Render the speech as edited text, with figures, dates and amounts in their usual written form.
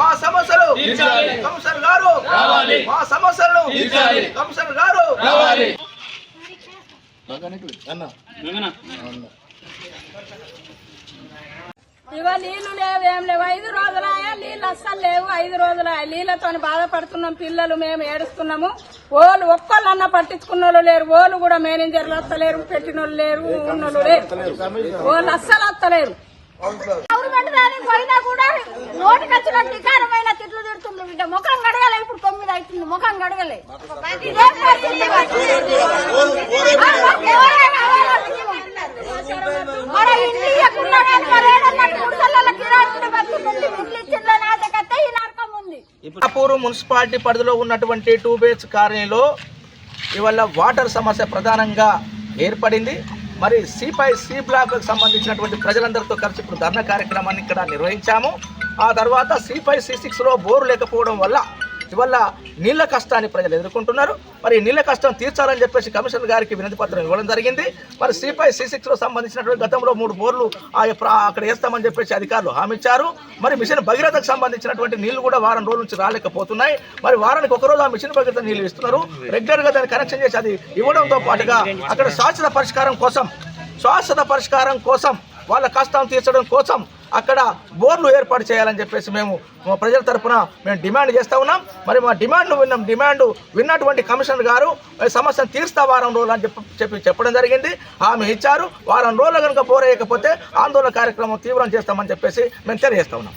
మా సమస్యలు కమిషనర్ గారు మా సమస్యలను కమిషనర్ గారు ఇవ నీళ్లు లేవు, ఏం లేవు. 5 రోజులాయా నీళ్ళు అస్సలు లేవు. 5 రోజులాయా నీళ్లతో బాధపడుతున్నాం. పిల్లలు మేము ఏడుస్తున్నాము. ఓళ్ళు ఒక్కళ్ళన్నా పట్టించుకున్న వాళ్ళు లేరు. ఓళ్ళు కూడా మేనేజర్లు వస్తలేరు, పెట్టిన వాళ్ళు లేరు, ఉన్నోళ్ళు లేరు. వాళ్ళు అస్సలు వస్తలేరు. గవర్నమెంట్ దానికి పోయినా కూడా నోటికి వచ్చిన టికారమైన తిట్లు తిడుతుంది. బిడ్డ ముఖం గడగలే. ఇప్పుడు 9 అవుతుంది, ముఖం గడగలే. మన ఇంటి పూర్ మున్సిపాలిటీ పరిధిలో ఉన్నటువంటి 2 BH కాలనీలో ఇవాళ వాటర్ సమస్య ప్రధానంగా ఏర్పడింది. మరి సి బ్లాక్ సంబంధించినటువంటి ప్రజలందరితో కలిసి ఇప్పుడు ధర్నా కార్యక్రమాన్ని ఇక్కడ నిర్వహించాము. ఆ తర్వాత C5 C6లో బోరు లేకపోవడం వల్ల ఇవాళ నీళ్ల కష్టాన్ని ప్రజలు ఎదుర్కొంటున్నారు. మరి నీళ్ల కష్టం తీర్చాలని చెప్పేసి కమిషనర్ గారికి వినతి పత్రం ఇవ్వడం జరిగింది. మరి C5 C6లో సంబంధించినటువంటి గతంలో 3 బోర్లు అక్కడ వేస్తామని చెప్పేసి అధికారులు హామీ ఇచ్చారు. మరి మిషన్ భగీరథకు సంబంధించినటువంటి నీళ్లు కూడా వారం రోజుల నుంచి రాలేకపోతున్నాయి. మరి వారానికి ఒకరోజు ఆ మిషన్ భగీరథ నీళ్లు ఇస్తున్నారు. రెగ్యులర్గా దాన్ని కనెక్షన్ చేసి అది ఇవ్వడంతో పాటుగా అక్కడ శాశ్వత పరిష్కారం కోసం వాళ్ళ కష్టం తీర్చడం కోసం అక్కడ బోర్లు ఏర్పాటు చేయాలని చెప్పేసి మేము ప్రజల తరఫున మేము డిమాండ్ చేస్తూ ఉన్నాం. మరి మా డిమాండ్ విన్నటువంటి కమిషనర్ గారు సమస్యను తీర్స్తా వారం రోజులు అని చెప్పడం జరిగింది. హామీ ఇచ్చారు. వారం రోజులు కనుక బోర్ వేయకపోతే ఆందోళన కార్యక్రమం తీవ్రం చేస్తామని చెప్పేసి మేము తెలియజేస్తా ఉన్నాం.